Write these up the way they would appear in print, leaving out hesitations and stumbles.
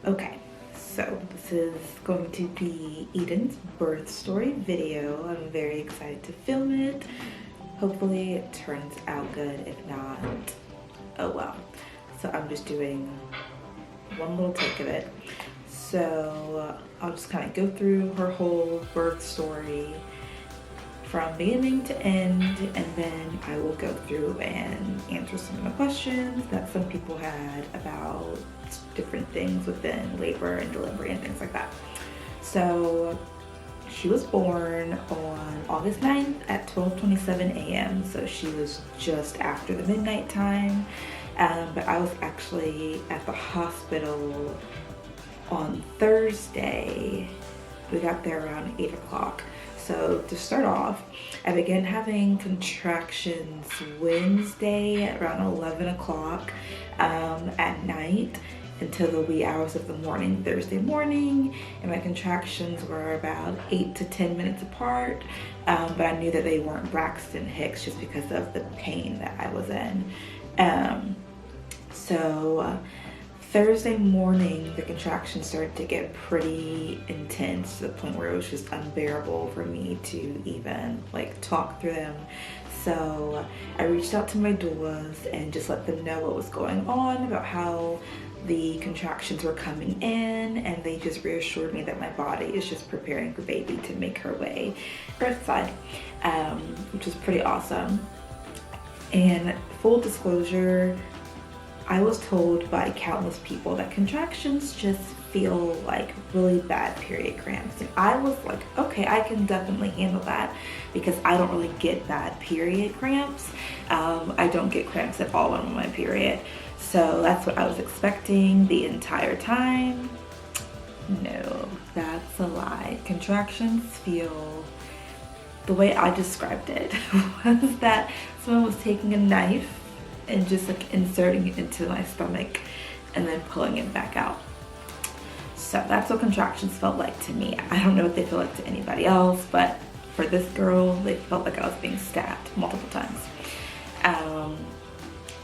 Okay, so this is going to be Eden's birth story video. I'm very excited to film it. Hopefully it turns out good. If not, oh well. So I'm just doing one little take of it. So I'll just kind of go through her whole birth story from beginning to end, and then I will go through and answer some of the questions that some people had about different things within labor and delivery and things like that. So she was born on August 9th at 12:27 a.m. So she was just after the midnight time. But I was actually at the hospital on Thursday. We got there around 8 o'clock. So to start off, I began having contractions Wednesday at around 11 o'clock at night until the wee hours of the morning, Thursday morning, and my contractions were about 8 to 10 minutes apart, but I knew that they weren't Braxton Hicks just because of the pain that I was in. So Thursday morning, the contractions started to get pretty intense to the point where it was just unbearable for me to even like talk through them. So I reached out to my doulas and just let them know what was going on, about how the contractions were coming in, and they just reassured me that my body is just preparing for baby to make her way earthside, which was pretty awesome. And full disclosure, I was told by countless people that contractions just feel like really bad period cramps. And I was like, okay, I can definitely handle that because I don't really get bad period cramps. I don't get cramps at all when I'm on my period. So that's what I was expecting the entire time. No, that's a lie. Contractions feel, the way I described it was that someone was taking a knife and just like inserting it into my stomach and then pulling it back out. So that's what contractions felt like to me. I don't know what they feel like to anybody else, but for this girl, they felt like I was being stabbed multiple times.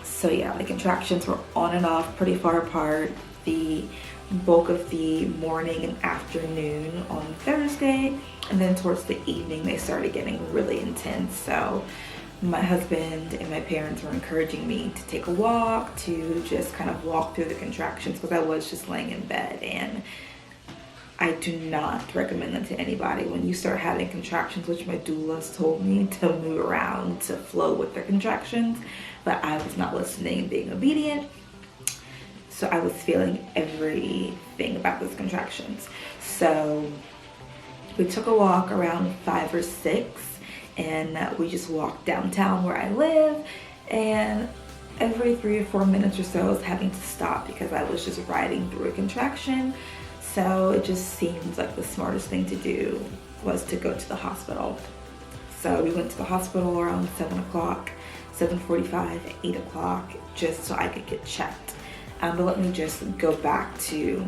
So yeah, the contractions were on and off, pretty far apart. The bulk of the morning and afternoon on Thursday, and then towards the evening, they started getting really intense. So my husband and my parents were encouraging me to take a walk, to just kind of walk through the contractions, because I was just laying in bed, and I do not recommend that to anybody. When you start having contractions, which my doulas told me to move around to flow with the contractions, but I was not listening and being obedient. So I was feeling everything about those contractions. So we took a walk around 5 or 6, and we just walked downtown where I live, and every 3 or 4 minutes or so I was having to stop because I was just riding through a contraction. So it just seemed like the smartest thing to do was to go to the hospital. So we went to the hospital around 7 o'clock, 7:45, 8 o'clock, just so I could get checked. But let me just go back to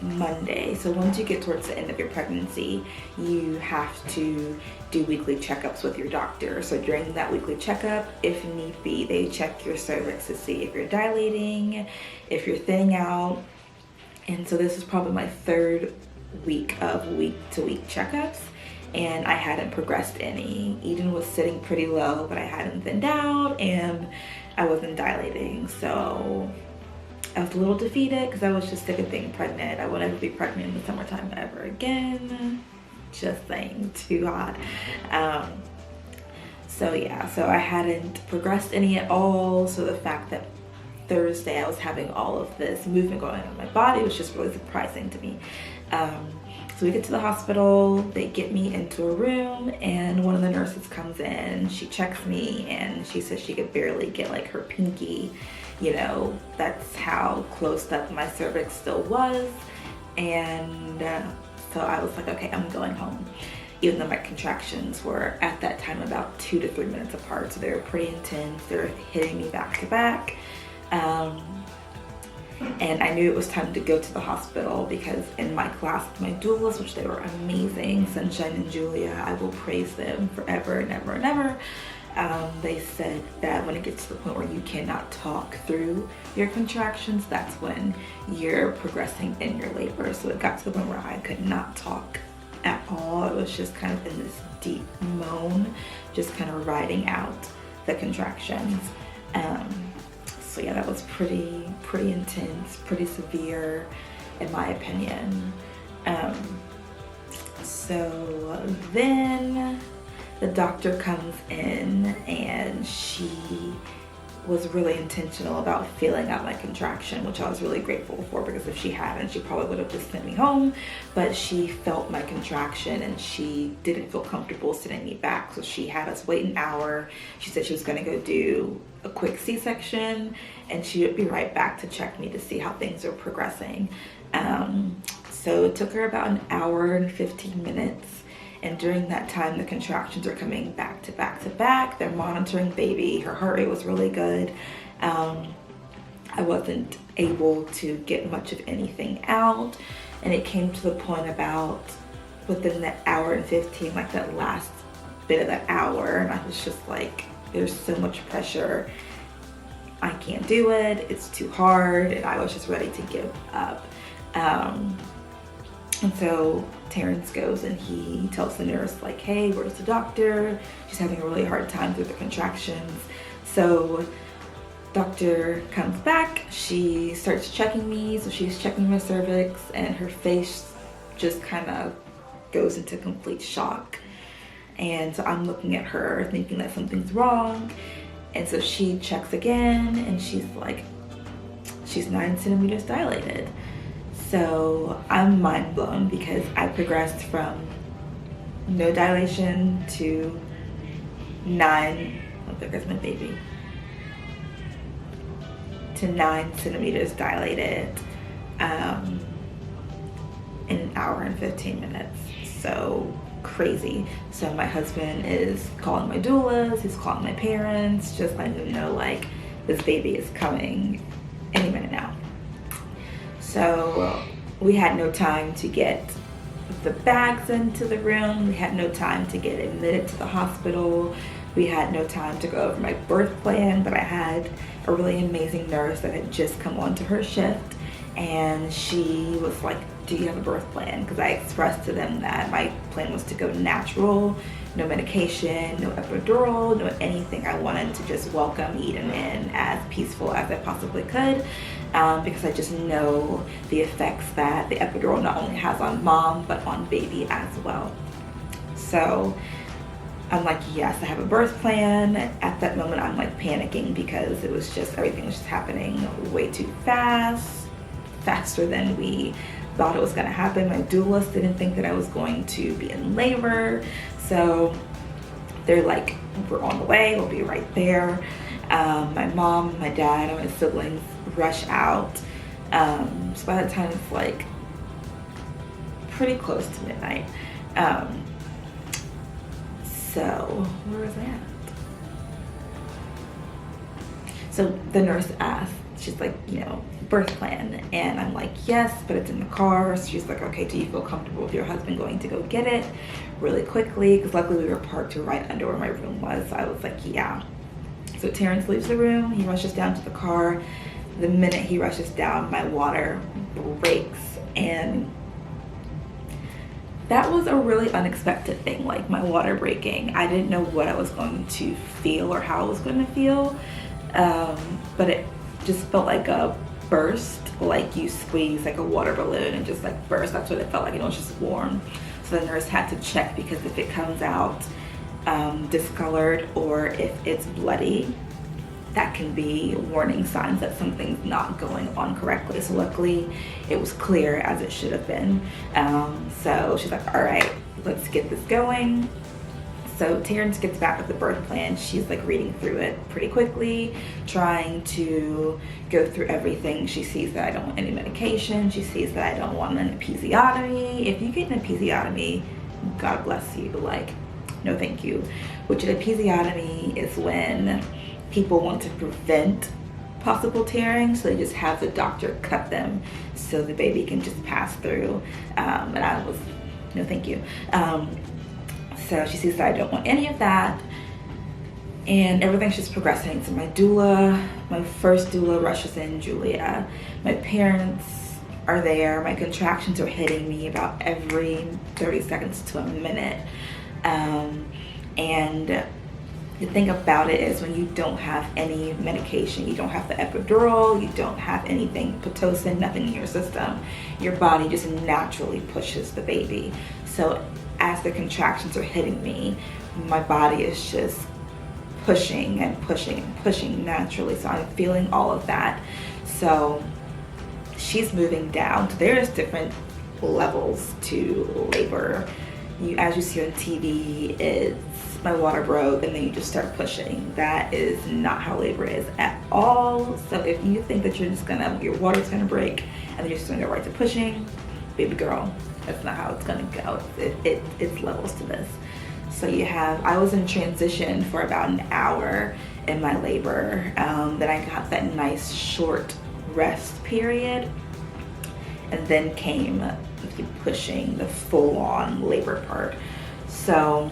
Monday. So once you get towards the end of your pregnancy, you have to do weekly checkups with your doctor. So during that weekly checkup, if need be, they check your cervix to see if you're dilating, if you're thinning out. And so this is probably my 3rd week of week-to-week checkups, and I hadn't progressed any. Eden was sitting pretty low, but I hadn't thinned out, and I wasn't dilating. So I was a little defeated because I was just sick of being pregnant. I won't ever be pregnant in the summertime ever again. Just saying, too hot. So yeah, so I hadn't progressed any at all. So the fact that Thursday I was having all of this movement going on in my body was just really surprising to me. So we get to the hospital, they get me into a room, and one of the nurses comes in, she checks me, and she says she could barely get like her pinky, you know, that's how close up my cervix still was. And so I was like, okay, I'm going home. Even though my contractions were at that time about 2 to 3 minutes apart, so they were pretty intense. They were hitting me back to back. And I knew it was time to go to the hospital because in my class with my doulas, which they were amazing, Sunshine and Julia, I will praise them forever and ever and ever. They said that when it gets to the point where you cannot talk through your contractions, that's when you're progressing in your labor. So it got to the point where I could not talk at all. It was just kind of in this deep moan, just kind of riding out the contractions. So yeah, that was pretty intense, pretty severe in my opinion. So then the doctor comes in and she was really intentional about feeling out my contraction, which I was really grateful for, because if she hadn't, she probably would have just sent me home. But she felt my contraction and she didn't feel comfortable sending me back. So she had us wait an hour. She said she was gonna go do a quick C-section and she would be right back to check me to see how things are progressing. So it took her about an hour and 15 minutes. And during that time, the contractions are coming back to back to back. They're monitoring baby. Her heart rate was really good. I wasn't able to get much of anything out. And it came to the point about within the hour and 15, like that last bit of that hour, and I was just like, there's so much pressure. I can't do it. It's too hard. And I was just ready to give up. And so Terrence goes and he tells the nurse like, hey, where's the doctor? She's having a really hard time through the contractions. So doctor comes back, she starts checking me. So she's checking my cervix and her face just kind of goes into complete shock. And so I'm looking at her thinking that something's wrong. And so she checks again and she's like, she's 9 centimeters dilated. So I'm mind blown because I progressed from no dilation to 9, oh, there goes my baby, to 9 centimeters dilated in an hour and 15 minutes. So crazy. So my husband is calling my doulas, he's calling my parents, just letting them know like this baby is coming any minute now. So we had no time to get the bags into the room. We had no time to get admitted to the hospital. We had no time to go over my birth plan, but I had a really amazing nurse that had just come onto her shift, and she was like, do you have a birth plan? Because I expressed to them that my plan was to go natural, no medication, no epidural, no anything. I wanted to just welcome Eden in as peaceful as I possibly could, because I just know the effects that the epidural not only has on mom, but on baby as well. So I'm like, yes, I have a birth plan. At that moment, I'm like panicking because it was just, everything was just happening way too fast, faster than we thought it was gonna happen. My doulist didn't think that I was going to be in labor. So they're like, we're on the way, we'll be right there. My mom, my dad, and my siblings rush out. So by the time it's like pretty close to midnight. So where was I at? So the nurse asked, she's like, you know, birth plan, and I'm like, yes, but it's in the car. So she's like, okay, do you feel comfortable with your husband going to go get it really quickly? Because luckily we were parked right under where my room was. So I was like, yeah. So Terrence leaves the room, he rushes down to the car. The minute he rushes down, my water breaks, and that was a really unexpected thing, like my water breaking. I didn't know what I was going to feel or how I was going to feel, but it just felt like a burst, like you squeeze like a water balloon and just like burst. That's what it felt like. It was just warm. So the nurse had to check, because if it comes out discolored or if it's bloody, that can be warning signs that something's not going on correctly. So luckily it was clear, as it should have been. So she's like, all right, let's get this going. So Terrence gets back with the birth plan. She's like reading through it pretty quickly, trying to go through everything. She sees that I don't want any medication. She sees that I don't want an episiotomy. If you get an episiotomy, God bless you, like, no thank you. Which an episiotomy is when people want to prevent possible tearing, so they just have the doctor cut them so the baby can just pass through. And I was, no thank you. So she sees that I don't want any of that. and everything's just progressing. So my first doula rushes in Julia. My parents are there. My contractions are hitting me about every 30 seconds to a minute. And the thing about it is when you don't have any medication, you don't have the epidural, you don't have anything, Pitocin, nothing in your system, your body just naturally pushes the baby. So as the contractions are hitting me, my body is just pushing and pushing and pushing naturally. So I'm feeling all of that. So she's moving down. So there's different levels to labor. As you see on TV, it's my water broke and then you just start pushing. That is not how labor is at all. So if you think that your water's gonna break and then you're just gonna go right to pushing, baby girl, that's not how it's gonna go. It's levels to this. So I was in transition for about an hour in my labor. Then I got that nice short rest period, and then came the pushing, the full-on labor part. So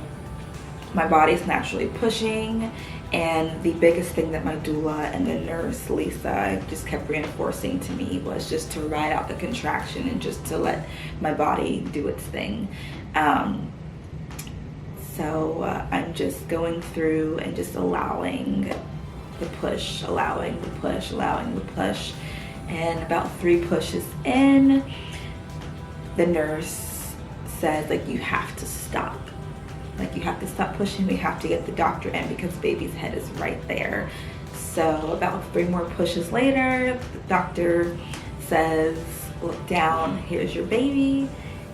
my body's naturally pushing, and the biggest thing that my doula and the nurse Lisa just kept reinforcing to me was just to ride out the contraction and just to let my body do its thing. So I'm just going through and just allowing the push, allowing the push, allowing the push. And about 3 pushes in, the nurse says, like, you have to stop. Like, you have to stop pushing. We have to get the doctor in because baby's head is right there. So about 3 more pushes later, the doctor says, look down, here's your baby.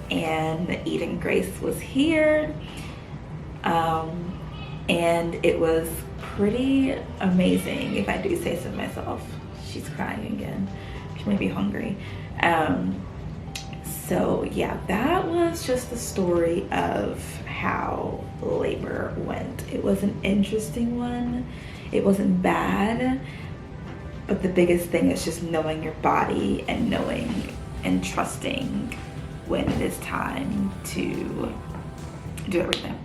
And Eden Grace was here. And it was pretty amazing, if I do say so myself. She's crying again. She may be hungry. So yeah, that was just the story of how labor went. It was an interesting one. It wasn't bad, but the biggest thing is just knowing your body and knowing and trusting when it is time to do everything.